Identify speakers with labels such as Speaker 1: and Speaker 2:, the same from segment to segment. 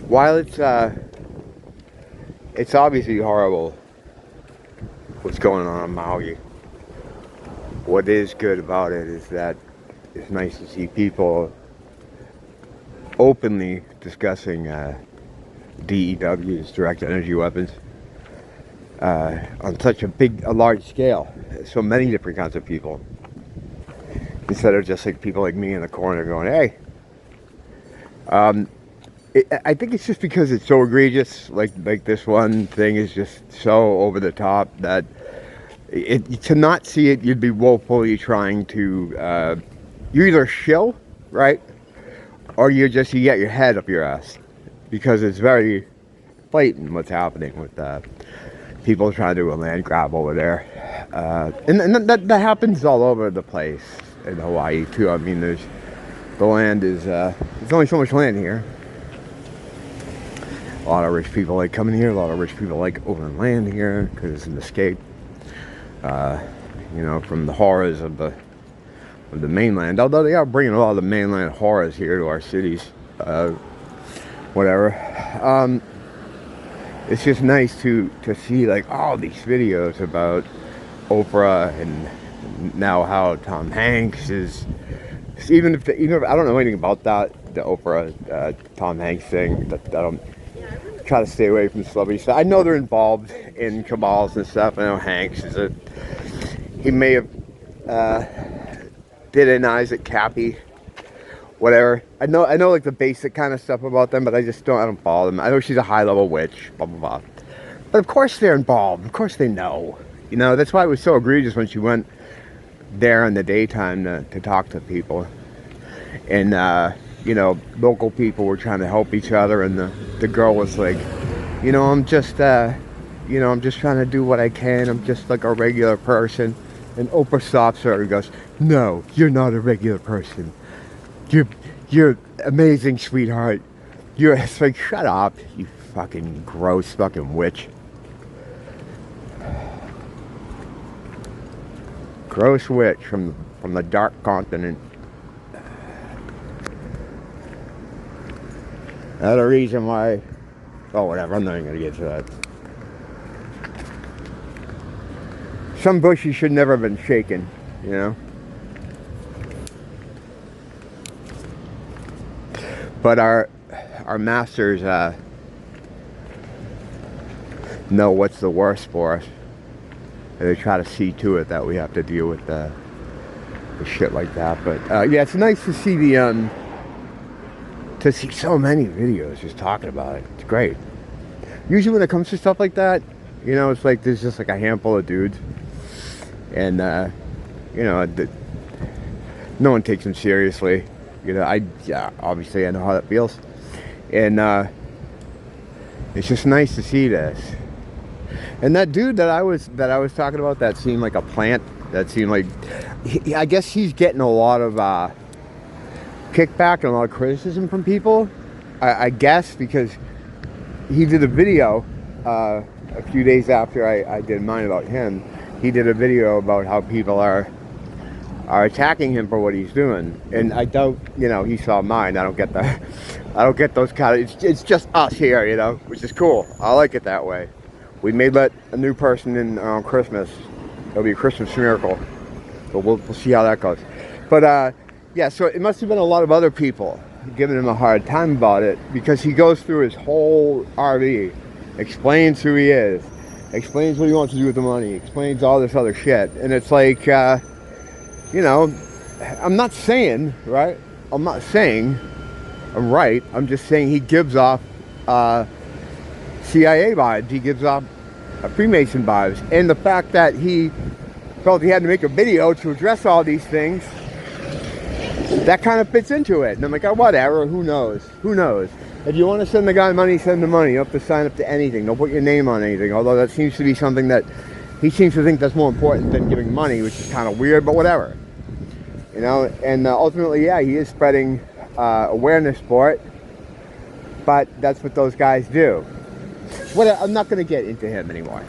Speaker 1: while it's obviously horrible what's going on Maui, what is good about it is that it's nice to see people openly discussing DEWs, direct energy weapons, on such a large scale. So many different kinds of people, instead of just like people like me in the corner going, "Hey." I think it's just because it's so egregious. Like this one thing is just so over the top that to not see it, you'd be woefully trying to. You either shill, right, or you get your head up your ass, because it's very blatant what's happening with people trying to do a land grab over there, and that happens all over the place in Hawaii too. I mean, the land is there's only so much land here. A lot of rich people like coming here. A lot of rich people like owning land here because it's an escape, from the horrors of the mainland. Although they are bringing a lot of the mainland horrors here to our cities, whatever. It's just nice to see like all these videos about Oprah and now how Tom Hanks is. Even if I don't know anything about the Oprah Tom Hanks thing, that I don't. Try to stay away from celebrity stuff. I know they're involved in cabals and stuff. I know Hanks he may have did an Isaac Cappy, whatever. I know like the basic kind of stuff about them, but I don't follow them. I know she's a high level witch, blah blah blah. But of course they're involved. Of course they know. That's why it was so egregious when she went there in the daytime to talk to people. And local people were trying to help each other, and the girl was like, I'm just trying to do what I can. I'm just like a regular person. And Oprah stops her and goes, "No, you're not a regular person. You're amazing, sweetheart. It's like, shut up, you fucking gross fucking witch. Gross witch from the dark continent." Another reason why, whatever, I'm not even going to get to that. Some bushes should never have been shaken, But our masters know what's the worst for us. And they try to see to it that we have to deal with the shit like that. But yeah, it's nice to see to see so many videos just talking about it. It's great. Usually when it comes to stuff like that, it's like there's just like a handful of dudes, and no one takes them seriously. Obviously I know how that feels, and it's just nice to see this. And that dude that I was talking about, that seemed like a plant. That seemed like I guess he's getting a lot of kickback and a lot of criticism from people, I guess, because he did a video a few days after I did mine about him. He did a video about how people are attacking him for what he's doing, and I doubt he saw mine. I don't get that. I don't get those kind of. It's just us here, which is cool. I like it that way. We may let a new person in on Christmas. It'll be a Christmas miracle, but we'll see how that goes. But yeah, so it must have been a lot of other people giving him a hard time about it, because he goes through his whole RV, explains who he is, explains what he wants to do with the money, explains all this other shit. And it's like, I'm not saying, right? I'm not saying I'm right. I'm just saying he gives off CIA vibes. He gives off Freemason vibes. And the fact that he felt he had to make a video to address all these things, that kind of fits into it. And I'm like, whatever, who knows? Who knows? If you want to send the guy money, send the money. You don't have to sign up to anything. Don't put your name on anything. Although that seems to be something that he seems to think that's more important than giving money, which is kind of weird, but whatever. And ultimately, yeah, he is spreading awareness for it. But that's what those guys do. I'm not going to get into him anymore.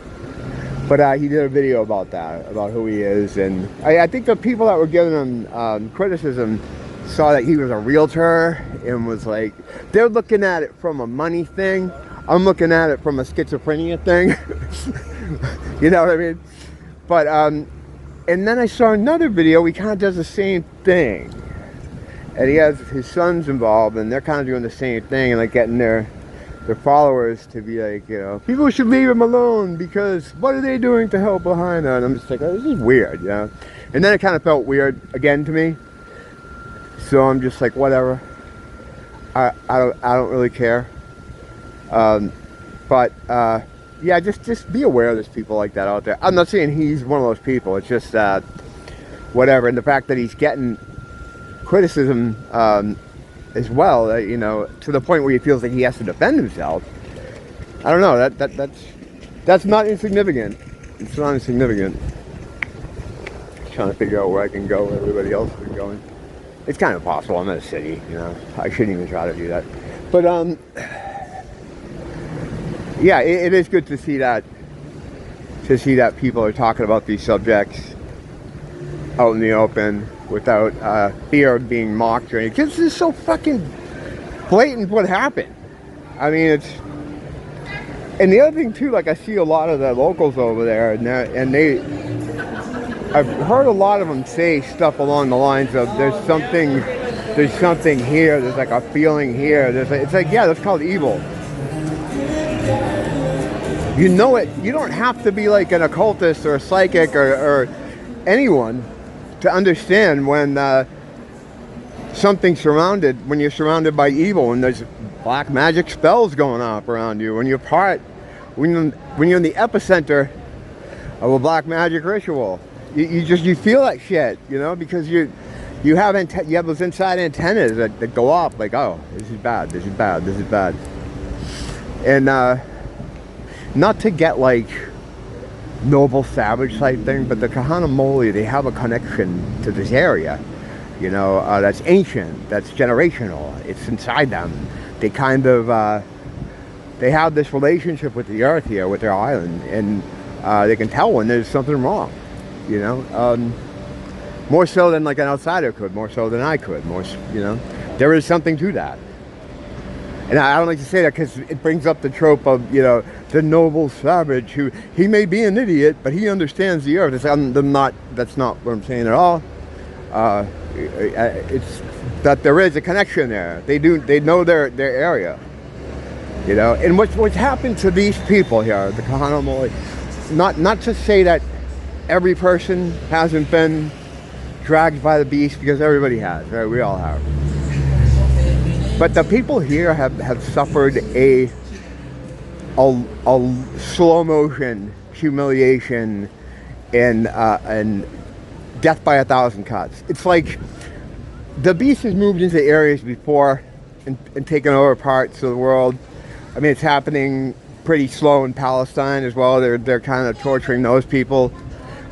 Speaker 1: But he did a video about that, about who he is. And I think the people that were giving him criticism saw that he was a realtor and was like, they're looking at it from a money thing. I'm looking at it from a schizophrenia thing. You know what I mean? But, and then I saw another video, he kind of does the same thing. And he has his sons involved, and they're kind of doing the same thing, and like getting their followers to be like, you know, people should leave him alone because what are they doing to help behind that? And I'm just like, oh, this is weird, you know? And then it kind of felt weird again to me. So I'm just like, whatever. I don't really care. Yeah, just be aware there's people like that out there. I'm not saying he's one of those people. It's just whatever. And the fact that he's getting criticism as well, you know, to the point where he feels like he has to defend himself. I don't know. That's not insignificant. It's not insignificant. Trying to figure out where I can go, where everybody else is going. It's kind of impossible. I'm in a city, you know. I shouldn't even try to do that. But yeah, it is good to see that. To see that people are talking about these subjects out in the open without fear of being mocked or anything. Because this is so fucking blatant what happened. I mean, it's... And the other thing too, like I see a lot of the locals over there, and I've heard a lot of them say stuff along the lines of there's something here, there's like a feeling here, it's like, yeah, that's called evil. You know it, you don't have to be like an occultist or a psychic or anyone to understand when something's when you're surrounded by evil and there's black magic spells going off around you, when you're in the epicenter of a black magic ritual. You feel that shit, you know, because you have those inside antennas that go off like, oh, this is bad, this is bad, this is bad. And not to get like noble savage type thing, but the Kahana Maui, they have a connection to this area, you know, that's ancient, that's generational, it's inside them. They kind of they have this relationship with the earth here, with their island, and they can tell when there's something wrong. You know, more so than like an outsider could, more so than I could, you know, there is something to that. And I don't like to say that because it brings up the trope of, you know, the noble savage who, he may be an idiot, but he understands the earth. That's not what I'm saying at all. It's that there is a connection there. They know their area, you know. And what's happened to these people here, the Kahana Maui, not to say that every person hasn't been dragged by the beast, because everybody has, right? We all have. But the people here have suffered a slow motion humiliation and death by 1,000 cuts. It's like the beast has moved into areas before and taken over parts of the world. I mean, it's happening pretty slow in Palestine as well. They're kind of torturing those people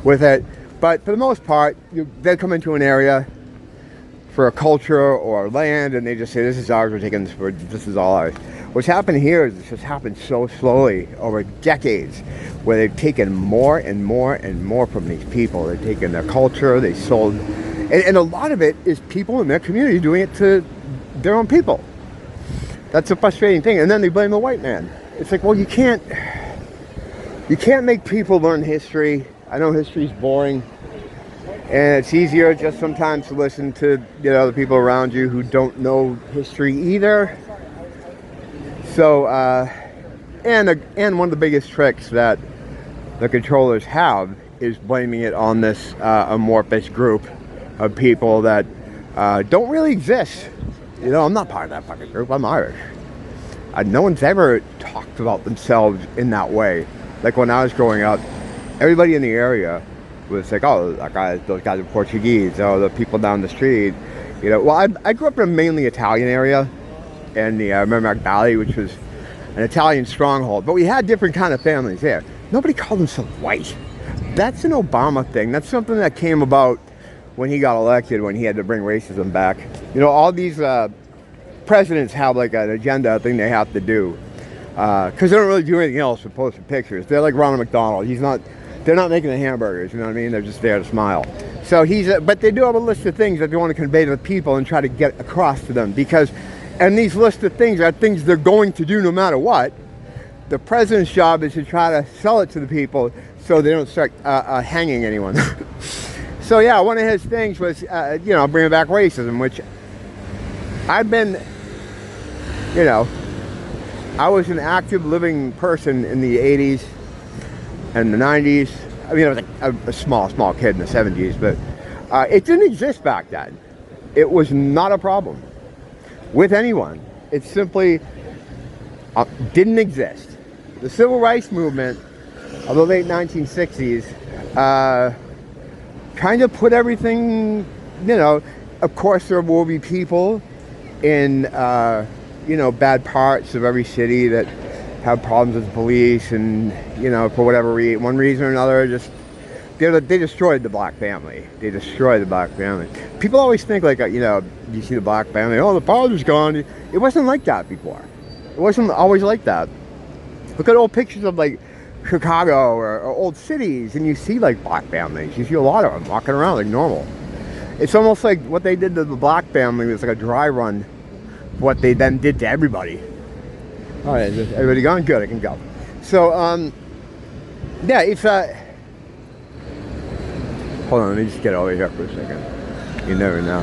Speaker 1: with it, but for the most part, they come into an area for a culture or land, and they just say, this is ours, we're taking this is all ours. What's happened here is it's just happened so slowly over decades, where they've taken more and more and more from these people. They've taken their culture, they sold, and a lot of it is people in their community doing it to their own people. That's a frustrating thing, and then they blame the white man. It's like, well, you can't make people learn history. I know history's boring, and it's easier just sometimes to listen to, you know, the people around you who don't know history either. So, and one of the biggest tricks that the controllers have is blaming it on this amorphous group of people that don't really exist. You know, I'm not part of that fucking group. I'm Irish. No one's ever talked about themselves in that way. Like when I was growing up, everybody in the area was like, oh, those guys are Portuguese, oh, the people down the street. You know, well, I grew up in a mainly Italian area, in the Merrimack Valley, which was an Italian stronghold. But we had different kind of families there. Nobody called themselves white. That's an Obama thing. That's something that came about when he got elected, when he had to bring racism back. You know, all these presidents have like an agenda thing they have to do. Because they don't really do anything else but posting pictures. They're like Ronald McDonald. They're not making the hamburgers, you know what I mean? They're just there to smile. So but they do have a list of things that they want to convey to the people and try to get across to them, and these lists of things are things they're going to do no matter what. The president's job is to try to sell it to the people so they don't start hanging anyone. So yeah, one of his things was, bringing back racism, which I've been, I was an active living person in the 80s and the 90s. I mean, I was like a small kid in the 70s, but it didn't exist back then. It was not a problem with anyone. It simply didn't exist. The civil rights movement of the late 1960s kind of put everything, of course there will be people in, bad parts of every city that have problems with the police and, for whatever one reason or another, they destroyed the black family. They destroyed the black family. People always think like, you see the black family, oh, the father's gone. It wasn't like that before. It wasn't always like that. Look at old pictures of like Chicago or old cities, and you see like black families. You see a lot of them walking around like normal. It's almost like what they did to the black family was like a dry run. What they then did to everybody. All right, is everybody gone? Good, I can go. So, yeah, it's hold on, let me just get over here for a second. You never know.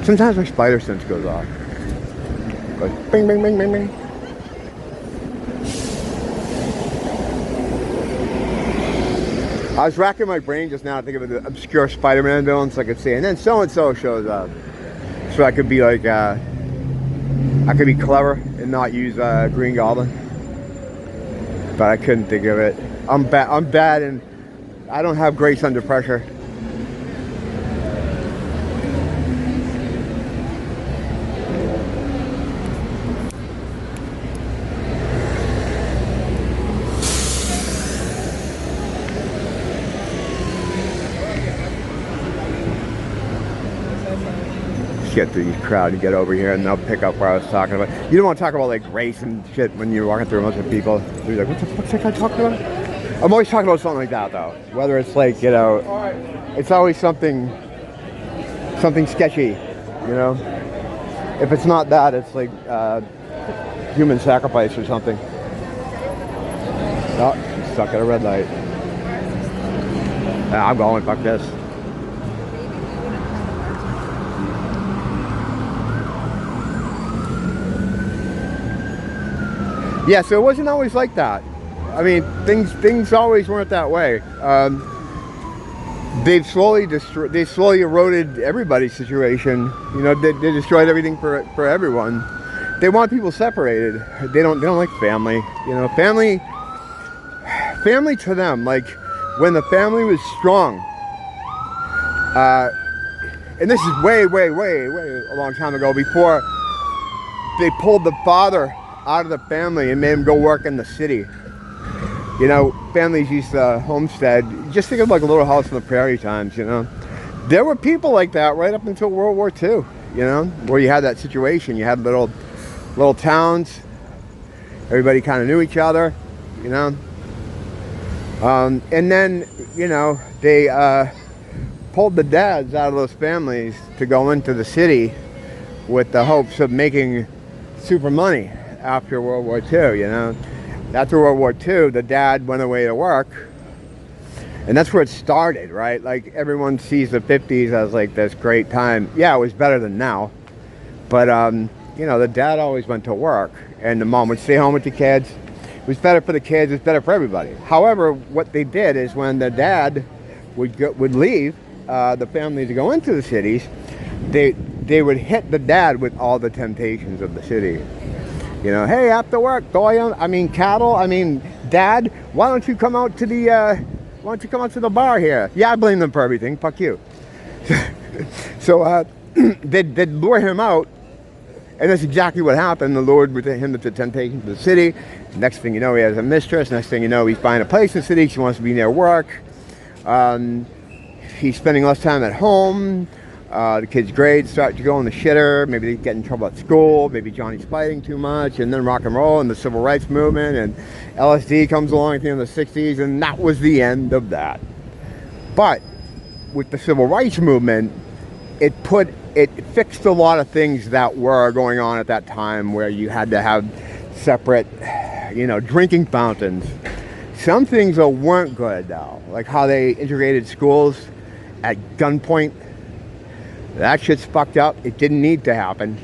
Speaker 1: Sometimes my spider sense goes off. It goes bing, bing, bing, bing, bing. I was racking my brain just now to think of the obscure Spider-Man villains I could see, and then so-and-so shows up. So I could be like, I could be clever and not use Green Goblin. But I couldn't think of it. I'm bad and I don't have grace under pressure. Get through the crowd and get over here and they'll pick up where I was talking about. You don't want to talk about like race and shit when you're walking through a bunch of people. You're like, what the fuck's that guy talking about? I'm always talking about something like that though. Whether it's like, it's always something sketchy, If it's not that, it's like human sacrifice or something. Oh, stuck at a red light. I'm going, fuck this. Yeah, so it wasn't always like that. I mean, things always weren't that way. They slowly eroded everybody's situation. They destroyed everything for everyone. They want people separated. They don't like family. Family to them, like when the family was strong. And this is way a long time ago, before they pulled the father out of the family and made him go work in the city. Families used to homestead. Just think of like a Little House on the Prairie times, There were people like that right up until World War II, where you had that situation. You had little towns. Everybody kind of knew each other, And then, they pulled the dads out of those families to go into the city with the hopes of making super money. After World War II, After World War II, the dad went away to work. And that's where it started, right? Like, everyone sees the 50s as, like, this great time. Yeah, it was better than now. But, the dad always went to work. And the mom would stay home with the kids. It was better for the kids. It was better for everybody. However, what they did is when the dad would leave the family to go into the cities, they would hit the dad with all the temptations of the city. Hey, after work, cattle, Dad, why don't you come out to the bar here? Yeah, I blame them for everything. Fuck you. So they'd lure him out, and that's exactly what happened. The lured with him to the temptations of the city. Next thing you know, he has a mistress. Next thing you know, he's buying a place in the city. She wants to be near work. He's spending less time at home. The kids' grades start to go in the shitter. Maybe they get in trouble at school. Maybe Johnny's fighting too much. And then rock and roll and the civil rights movement. And LSD comes along at the end of the 60s. And that was the end of that. But with the civil rights movement, it fixed a lot of things that were going on at that time, where you had to have separate, drinking fountains. Some things that weren't good though, like how they integrated schools at gunpoint. That shit's fucked up. It didn't need to happen.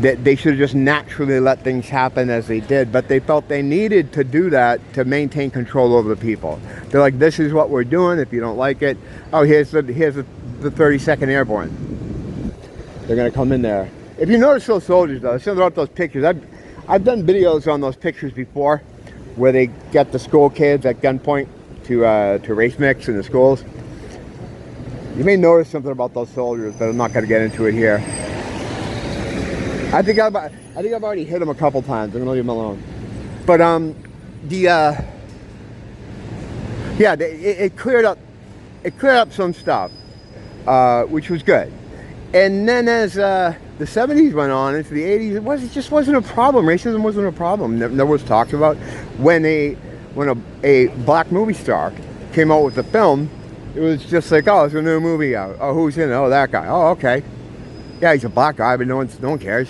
Speaker 1: They should have just naturally let things happen as they did, but they felt they needed to do that to maintain control over the people. They're like, this is what we're doing. If you don't like it, oh, here's the 32nd Airborne. They're gonna come in there. If you notice those soldiers though, send out those pictures. I've done videos on those pictures before, where they get the school kids at gunpoint to race mix in the schools. You may notice something about those soldiers, but I'm not going to get into it here. I think I've already hit them a couple times. I'm going to leave them alone. But it cleared up some stuff, which was good. And then as the 70s went on into the 80s, it just wasn't a problem. Racism wasn't a problem. Never was talked about. When a black movie star came out with a film, it was just like, oh, there's a new movie out. Oh, who's in it? Oh, that guy. Oh, okay. Yeah, he's a black guy, but no one cares.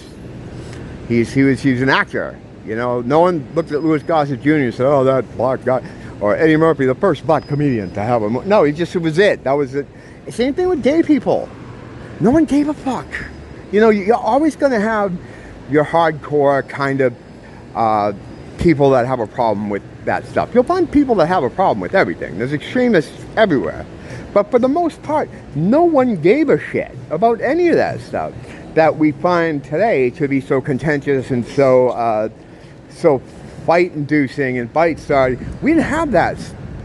Speaker 1: He was an actor. No one looked at Louis Gossett Jr. and said, oh, that black guy. Or Eddie Murphy, the first black comedian to have a movie. No, it was it. That was it. Same thing with gay people. No one gave a fuck. You're always going to have your hardcore kind of people that have a problem with that stuff. You'll find people that have a problem with everything. There's extremists everywhere. But for the most part, no one gave a shit about any of that stuff that we find today to be so contentious and so fight-inducing and fight-starting. We didn't have that.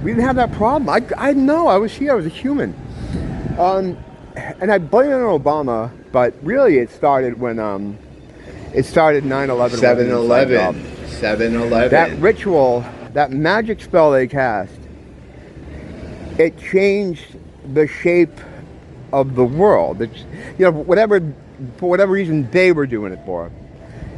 Speaker 1: We didn't have that problem. I know. I was here. I was a human. And I blame it on Obama, but really it started when it started 9/11.
Speaker 2: 7/11. 7/11.
Speaker 1: That ritual, that magic spell they cast, it changed the shape of the world. For whatever reason they were doing it for.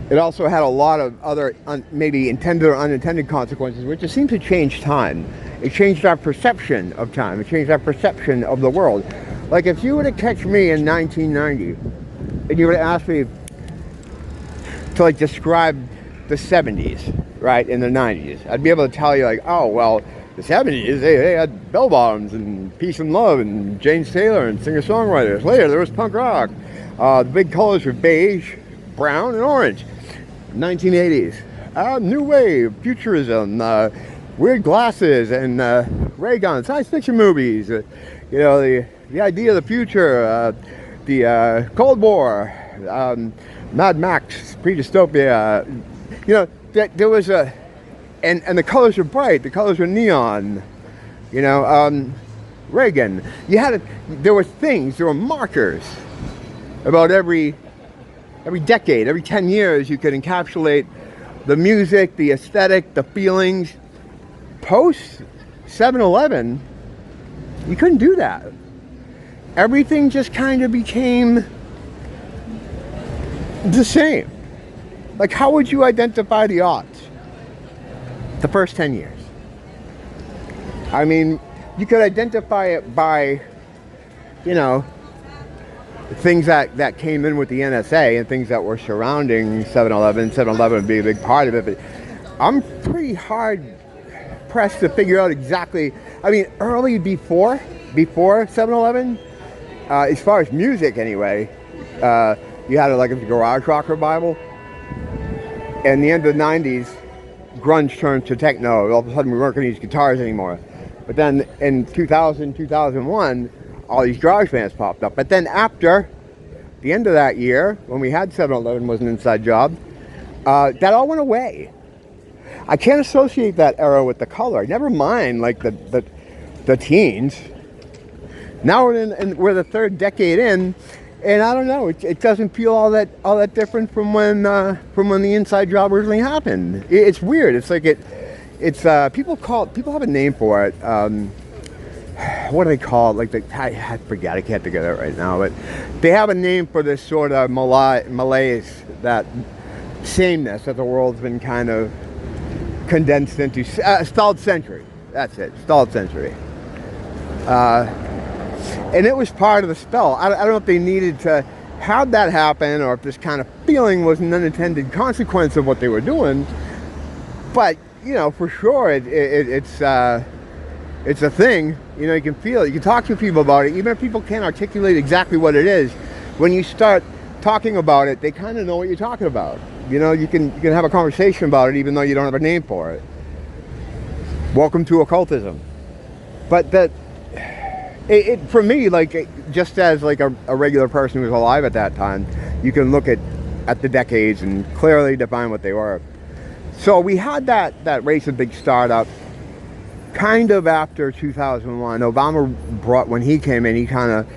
Speaker 1: It also had a lot of other maybe intended or unintended consequences, which just seemed to change time. It changed our perception of time. It changed our perception of the world. Like if you were to catch me in 1990 and you were to ask me to describe the 70s, right, in the 90s, I'd be able to tell you oh, well, the 70s, they had bell bottoms and peace and love and James Taylor and singer-songwriters. Later, there was punk rock. The big colors were beige, brown, and orange. 1980s, new wave, futurism, weird glasses, and ray guns, science fiction movies. The idea of the future, the Cold War, Mad Max, pre-dystopia. There was and the colors were bright. The colors were neon. Reagan. There were markers about every decade, every 10 years. You could encapsulate the music, the aesthetic, the feelings. Post 7/11, you couldn't do that. Everything just kind of became the same. How would you identify the odds? The first 10 years. I mean, you could identify it by, things that came in with the NSA and things that were surrounding 7/11. 7/11 would be a big part of it, but I'm pretty hard pressed to figure out exactly. I mean, early before 7/11, as far as music anyway, you had a garage rock revival. And the end of the 90s, grunge turned to techno. All of a sudden we weren't going to use guitars anymore. But then in 2000, 2001, all these garage bands popped up. But then after the end of that year, when we had 7/11 was an inside job, that all went away. I can't associate that era with the color. Never mind the teens. Now we're the third decade in, and I don't know. It doesn't feel all that different from when the inside job originally happened. It's weird. It's people have a name for it. What do they call it? I forget. I can't think of it right now. But they have a name for this sort of malaise, that sameness that the world's been kind of condensed into. Stalled century. That's it. Stalled century. And it was part of the spell. I don't know if they needed to have that happen, or if this kind of feeling was an unintended consequence of what they were doing. But, you know, for sure, it's a thing. You know, you can feel it. You can talk to people about it. Even if people can't articulate exactly what it is, when you start talking about it, they kind of know what you're talking about. You know, you can have a conversation about it even though you don't have a name for it. Welcome to occultism. But that, for me, like, just as like a regular person who was alive at that time, you can look at the decades and clearly define what they were. So we had that race of big startup kind of after 2001. Obama brought, when he came in, he kind of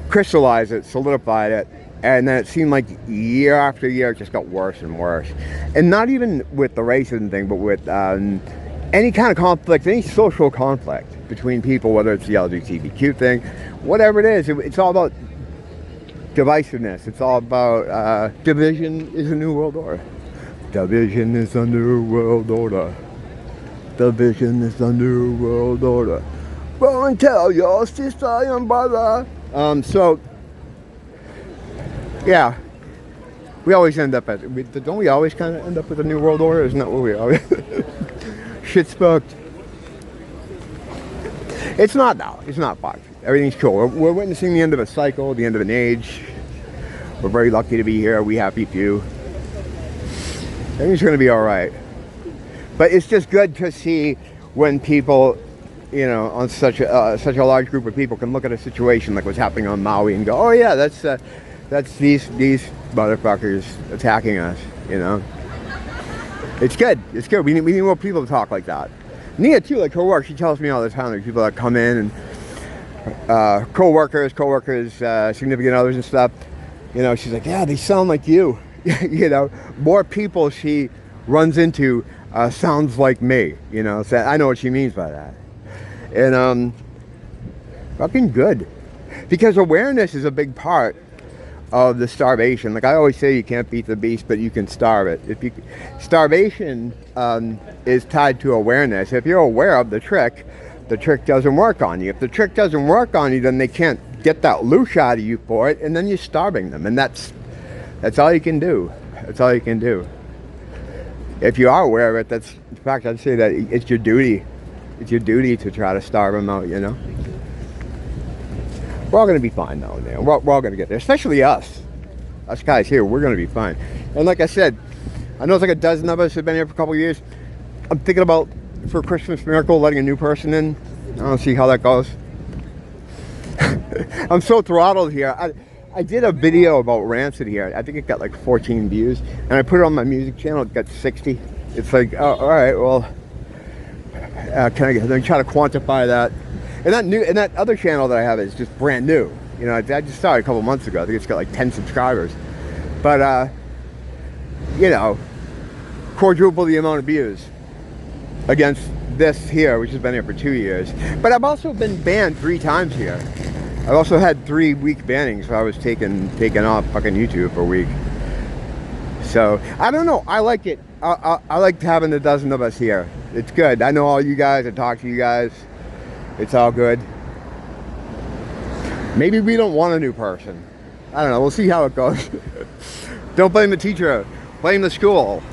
Speaker 1: crystallized it, solidified it, and then it seemed like year after year it just got worse and worse. And not even with the racism thing, but with any kind of conflict, any social conflict between people, whether it's the LGBTQ thing, whatever it is, it's all about divisiveness. It's all about division is a new world order. Division is a new world order. Division is a new world order. Go and tell your sister and brother. So, yeah, we always end up don't we always kind of end up with a new world order? Isn't that what we always? Shit spooked. It's not now. It's not fucked. Everything's cool. We're witnessing the end of a cycle, the end of an age. We're very lucky to be here. We happy few. Everything's going to be all right. But it's just good to see when people, you know, on such a large group of people can look at a situation like what's happening on Maui and go, oh yeah, that's these motherfuckers attacking us. You know, it's good. It's good. We need more people to talk like that. Nia too, like her work, she tells me all the time, there's people that come in and co-workers, significant others and stuff. You know, she's like, yeah, they sound like you. You know, more people she runs into sounds like me. You know, so I know what she means by that. And fucking good, because awareness is a big part of the starvation. Like I always say, you can't beat the beast, but you can starve it. Starvation is tied to awareness. If you're aware of the trick doesn't work on you. If the trick doesn't work on you, then they can't get that loosh out of you for it, and then you're starving them. And that's all you can do. That's all you can do. If you are aware of it, in fact, I'd say that it's your duty. It's your duty to try to starve them out, you know? We're all going to be fine, though, man. We're all going to get there. Especially us. Us guys here, we're going to be fine. And like I said, I know it's like a dozen of us have been here for a couple of years. I'm thinking about, for Christmas Miracle, letting a new person in. I don't see how that goes. I'm so throttled here. I did a video about Rancid here. I think it got like 14 views. And I put it on my music channel. It got 60. It's like, oh, all right, well... can I try to quantify that? And that other channel that I have is just brand new. You know, I just started a couple months ago. I think it's got like 10 subscribers. But you know, quadruple the amount of views against this here, which has been here for 2 years. But I've also been banned 3 times here. I've also had 3-week bannings, so I was taken off fucking YouTube for a week. So I don't know. I like it. I like having a dozen of us here. It's good. I know all you guys. I talk to you guys. It's all good. Maybe we don't want a new person. I don't know. We'll see how it goes. Don't blame the teacher. Blame the school.